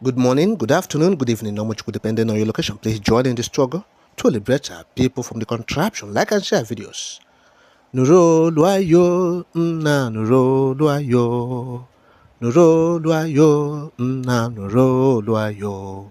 Good morning, good afternoon, good evening, not much good depending on your location. Please join in the struggle to liberate our people from the contraption. Like and share videos. Nuro luayo, na nuro luayo. Nuro luayo, na nuro luayo.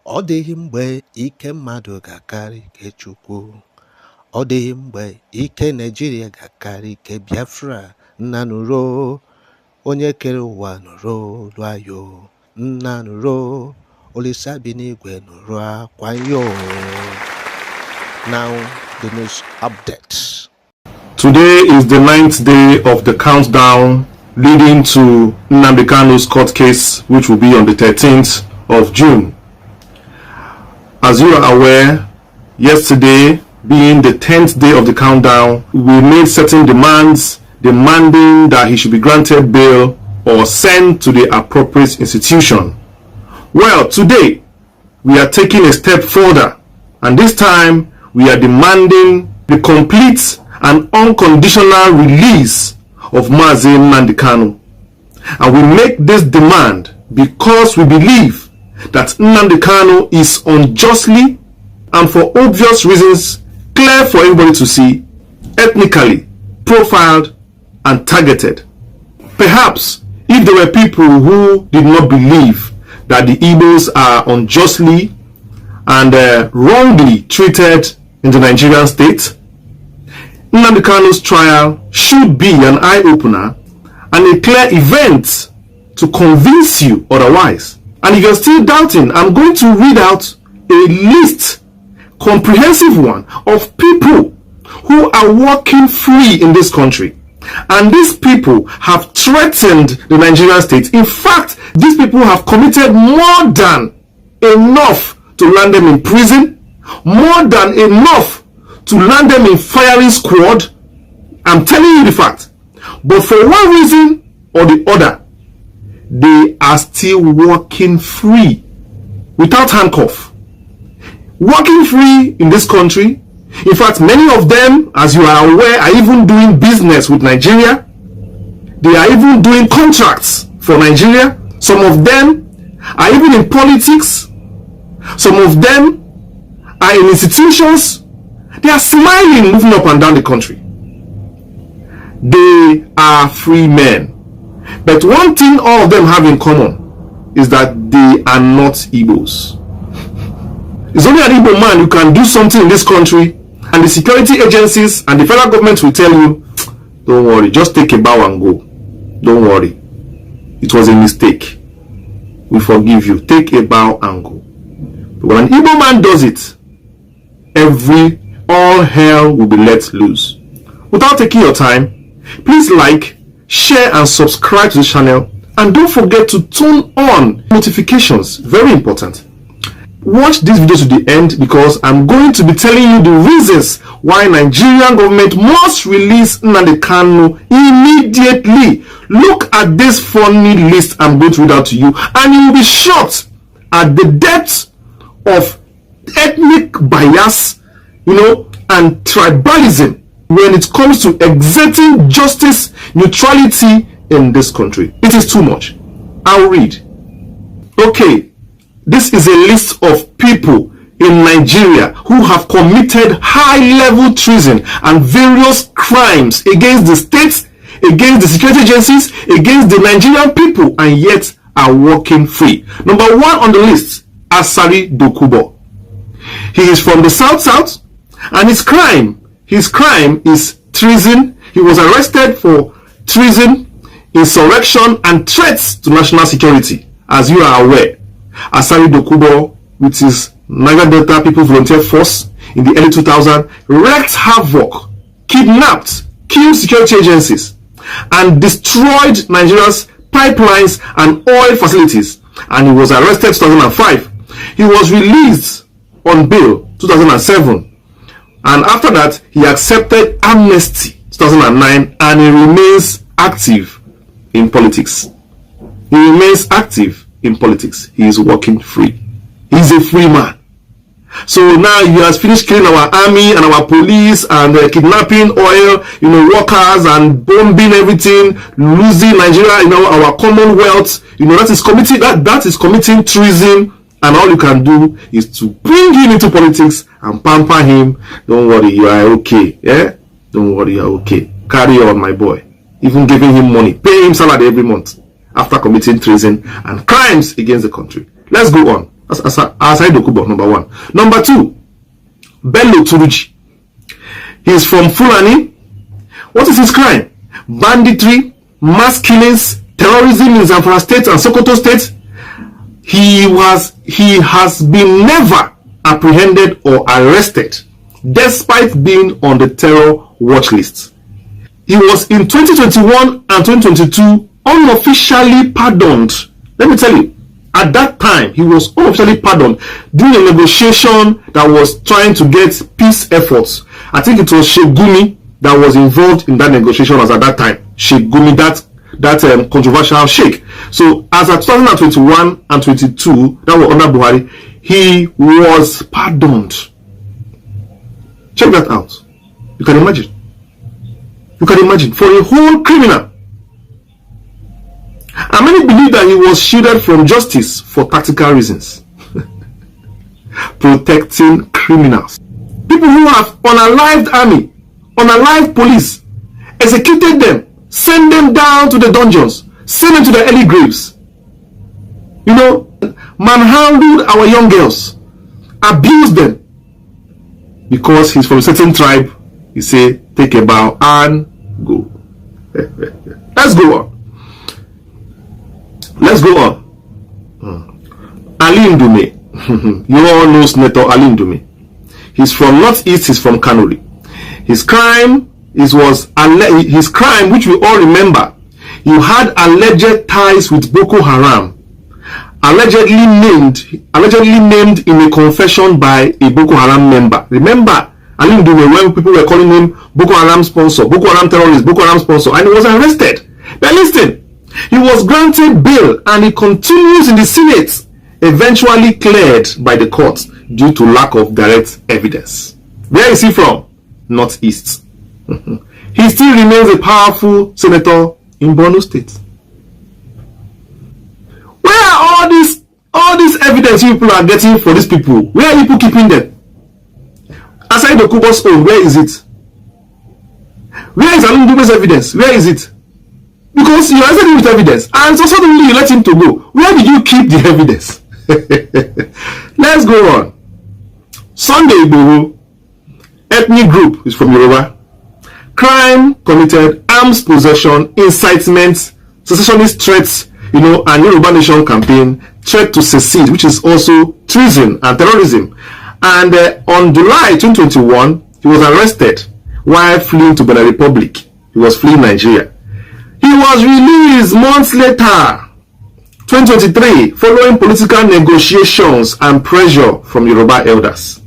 Ọ dịghị mgbe ike mmadụ ga-akarị ike Chukwu. Ọ dịghị mgbe ike Nigeria ga-akarị ike Biafra. Nna nuro, onye kere ụwa nuro luayo. Nna nuro, Olisa bi n'igwe nuro akwayo. Now the news update. Today is the 9th day of the countdown leading to Nnamdi Kanu's court case, which will be on the 13th of June. As you are aware, yesterday being the 10th day of the countdown, we made certain demands demanding that he should be granted bail or sent to the appropriate institution. Well, today we are taking a step further, and this time we are demanding the complete and unconditional release of Mazi Nnamdi Kanu. And we make this demand because we believe that Nnamdi Kanu is unjustly and for obvious reasons clear for everybody to see, ethnically profiled and targeted. Perhaps if there were people who did not believe that the Igbos are unjustly and wrongly treated in the Nigerian state, Nnamdi Kanu's trial should be an eye-opener and a clear event to convince you otherwise. And if you're still doubting, I'm going to read out a list, comprehensive one, of people who are walking free in this country. And these people have threatened the Nigerian state. In fact, these people have committed more than enough to land them in prison, more than enough to land them in firing squad. I'm telling you the fact. But for one reason or the other, they are still walking free without handcuff. Walking free in this country. In fact, many of them, as you are aware, are even doing business with Nigeria. They are even doing contracts for Nigeria. Some of them are even in politics. Some of them are in institutions. They are smiling, moving up and down the country. They are free men. But one thing all of them have in common is that they are not Igbos. It's only an Igbo man who can do something in this country, and the security agencies and the federal government will tell you, don't worry, just take a bow and go. Don't worry. It was a mistake. We forgive you. Take a bow and go. But when an Igbo man does it, all hell will be let loose. Without taking your time, please like, share and subscribe to the channel, and don't forget to turn on notifications. Very important. Watch this video to the end because I'm going to be telling you the reasons why Nigerian government must release Nnamdi Kanu immediately. Look at this funny list I'm going to read out to you, and you will be shocked at the depth of ethnic bias, and tribalism when it comes to exerting justice, neutrality in this country. It is too much. I'll read. Okay, this is a list of people in Nigeria who have committed high-level treason and various crimes against the state, against the security agencies, against the Nigerian people, and yet are walking free. Number one on the list, Asari Dokubo. He is from the South, and his crime is treason. He was arrested for treason, insurrection, and threats to national security. As you are aware, Asari Dokubo, with his Niger Delta People Volunteer Force in the early 2000s, wreaked havoc, kidnapped, killed security agencies, and destroyed Nigeria's pipelines and oil facilities. And he was arrested in 2005. He was released on bail 2007. And after that, he accepted amnesty 2009, and he remains active in politics. He remains active in politics. He is walking free. He is a free man. So now he has finished killing our army and our police and kidnapping oil, workers and bombing everything, losing Nigeria, our commonwealth. That is committing treason. And all you can do is to bring him into politics and pamper him. Don't worry, you are okay. Yeah? Don't worry, you are okay. Carry on, my boy. Even giving him money, pay him salary every month after committing treason and crimes against the country. Let's go on. Asai Dokubo, number 1. Number 2, Bello Turuji. He's from Fulani. What is his crime? Banditry, mass killings, terrorism in Zamfara State and Sokoto State. He has been never apprehended or arrested despite being on the terror watch list. He was in 2021 and 2022 unofficially pardoned. Let me tell you, at that time, he was unofficially pardoned during a negotiation that was trying to get peace efforts. I think it was Sheikh Gumi that was involved in that negotiation as at that time. Sheikh Gumi, that controversial sheikh. So as at 2021 and 22, that was under Buhari, he was pardoned. Check that out. You can imagine. For a whole criminal. And many believe that he was shielded from justice for tactical reasons. Protecting criminals. People who have unalived army, unalived police, executed them, send them down to the dungeons, send them to the early graves. Manhandled our young girls, abused them. Because he's from a certain tribe, he say, take a bow and go. Let's go on. Ali Ndume. You all know Senator Ali Ndume. He's from Northeast, he's from Kanu. His crime, which we all remember, he had alleged ties with Boko Haram, allegedly named in a confession by a Boko Haram member. Remember, Ali Ndume, when people were calling him Boko Haram sponsor, Boko Haram terrorist, Boko Haram sponsor, and he was arrested. But listen, he was granted bail and he continues in the Senate, eventually cleared by the court due to lack of direct evidence. Where is he from? Northeast. He still remains a powerful senator in Borno State. Where are all this evidence you people are getting for these people? Where are people keeping them? Aside the Kubo's own, where is it? Where is Ali Ndume's evidence? Where is it? Because you arrested him with evidence, and so suddenly you let him to go. Where did you keep the evidence? Let's go on. Sunday Igboho, ethnic group, is from Yoruba. Crime committed, arms possession, incitement, secessionist threats, and Yoruba Nation campaign, threat to secede, which is also treason and terrorism. And on July 2021, he was arrested while fleeing to Benin Republic. He was fleeing Nigeria. He was released months later, 2023, following political negotiations and pressure from Yoruba elders.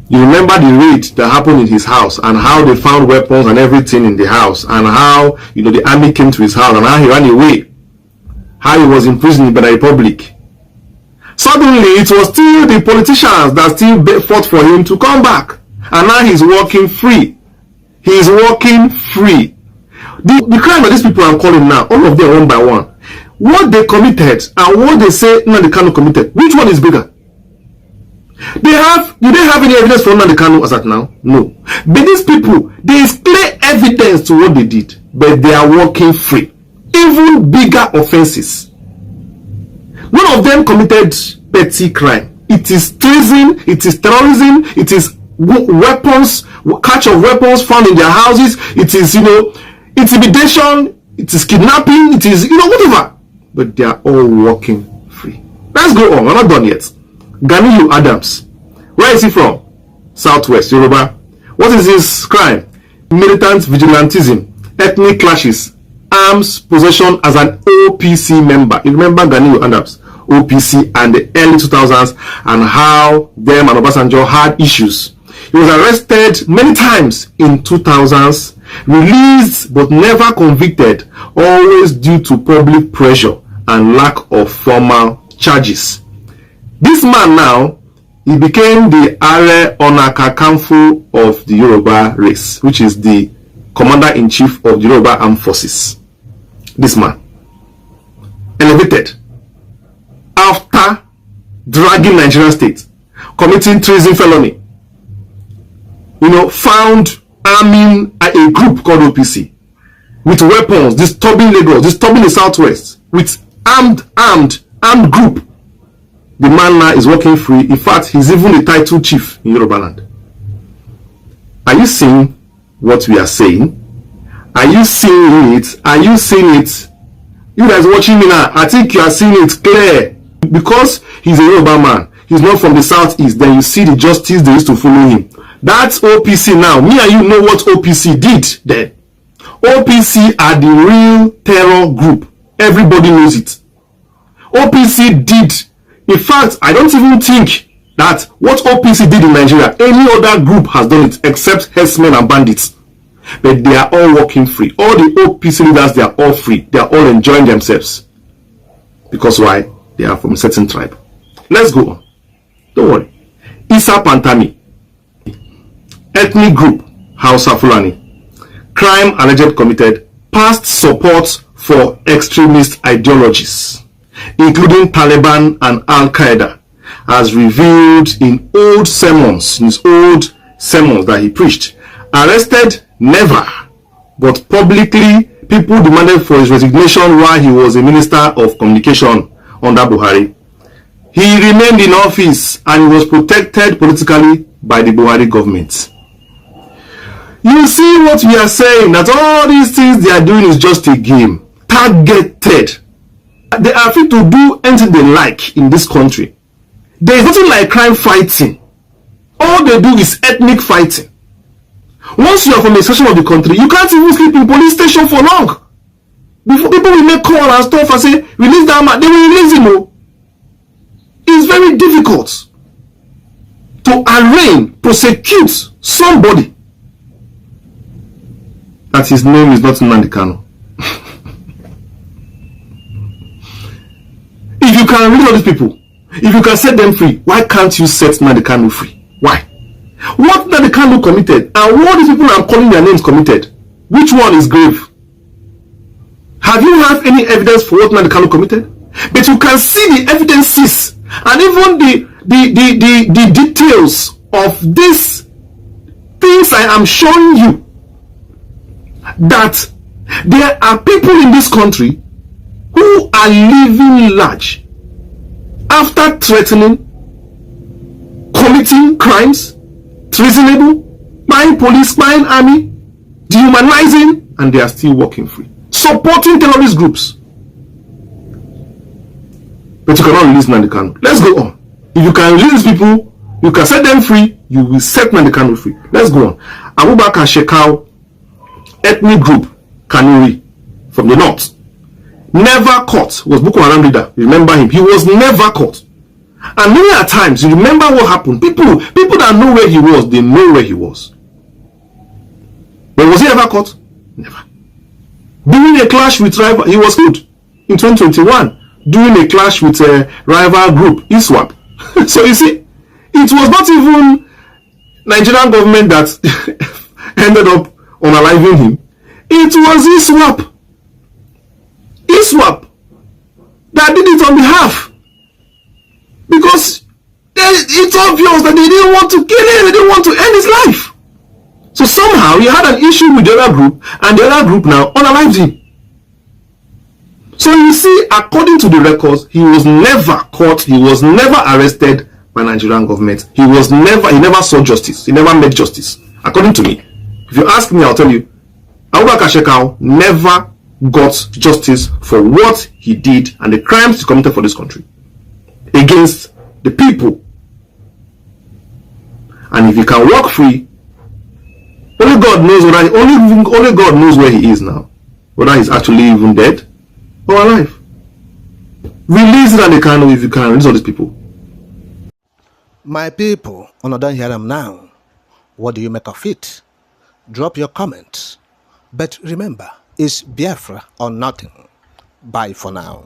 You remember the raid that happened in his house and how they found weapons and everything in the house, and how the army came to his house and how he ran away, how he was imprisoned in Benin Republic. Suddenly, it was still the politicians that still fought for him to come back, and now he's walking free. He is walking free. The crime that these people are calling now, all of them one by one, what they committed and what they say Nnamdi Kanu committed, which one is bigger? Do they have any evidence for Nnamdi Kanu as at now? No. But these people, there is clear evidence to what they did, but they are walking free. Even bigger offenses. None of them committed petty crime. It is treason, it is terrorism, it is weapons, catch of weapons found in their houses, it is intimidation, it is kidnapping, it is whatever. But they are all walking free. Let's go on. We're not done yet. Ganiyu Adams. Where is he from? Southwest Yoruba. What is his crime? Militant vigilantism, ethnic clashes, arms possession as an OPC member. You remember Ganiyu Adams, OPC, and the early 2000s, and how them and Obasanjo had issues. He was arrested many times in 2000s, released but never convicted, always due to public pressure and lack of formal charges. This man now, he became the Ààrẹ Ọ̀nà Kakanfò of the Yoruba race, which is the commander-in-chief of the Yoruba armed forces. This man, elevated after dragging Nigerian state, committing treason felony, found arming a group called OPC with weapons, disturbing Lagos, disturbing the southwest, with armed group. The man now is walking free. In fact, he's even the title chief in Yoruba land. Are you seeing what we are saying? Are you seeing it? Are you seeing it? You guys watching me now, I think you are seeing it clear. Because he's a Yoruba man, he's not from the southeast, then you see the justice they used to follow him. That's OPC now. Me and you know what OPC did then. OPC are the real terror group. Everybody knows it. OPC did. In fact, I don't even think that what OPC did in Nigeria, any other group has done it except herdsmen and bandits. But they are all walking free. All the OPC leaders, they are all free. They are all enjoying themselves. Because why? They are from a certain tribe. Let's go on. Don't worry. Isa Pantami, ethnic group, Hausa Fulani, crime alleged committed, past support for extremist ideologies, including Taliban and Al-Qaeda, as revealed in old sermons, that he preached. Arrested? Never. But publicly, people demanded for his resignation while he was a minister of communication under Buhari. He remained in office and was protected politically by the Buhari government. You see what we are saying, that all these things they are doing is just a game. Targeted. They are free to do anything they like in this country. There is nothing like crime fighting. All they do is ethnic fighting. Once you are from a section of the country, you can't even sleep in police station for long. Before people will make call and stuff and say, release that man, they will release him. It's very difficult to arraign, prosecute somebody that his name is not Nnamdi Kanu. If you can release all these people, if you can set them free, why can't you set Nnamdi Kanu free? Why? What Nnamdi Kanu committed and what these people I'm calling their names committed, which one is grave? Have you have any evidence for what Nnamdi Kanu committed? But you can see the evidences and even the details of these things I am showing you, that there are people in this country who are living large after threatening, committing crimes, treasonable, buying police, buying army, dehumanizing, and they are still walking free, supporting terrorist groups. But you cannot release Nnamdi Kanu. Let's go on. If you can release people, you can set them free, you will set Nnamdi Kanu free. Let's go on. Abubakar Shekau, ethnic group, Kanuri, from the north, never caught, was Boko Haram leader. Remember him? He was never caught. And many times, you remember what happened. People that know where he was, they know where he was. But was he ever caught? Never. During a clash with rival, he was killed in 2021. During a clash with a rival group, ISWAP. So you see, it was not even Nigerian government that ended up unaliving him. It was ISWAP. ISWAP that did it on behalf. Because it's obvious that they didn't want to kill him, they didn't want to end his life. So somehow he had an issue with the other group, and the other group now unalived him. So you see, according to the records, he was never caught, he was never arrested by Nigerian government. He never saw justice, he never met justice. According to me. If you ask me, I'll tell you, Abubakar Shekau never got justice for what he did and the crimes he committed for this country against the people. And if he can walk free, only God knows only God knows where he is now, whether he's actually even dead or alive. Release Nnamdi Kanu if you can. Release all these people. My people, on don't hear them now. What do you make of it? Drop your comments. But remember, it's Biafra or nothing. Bye for now.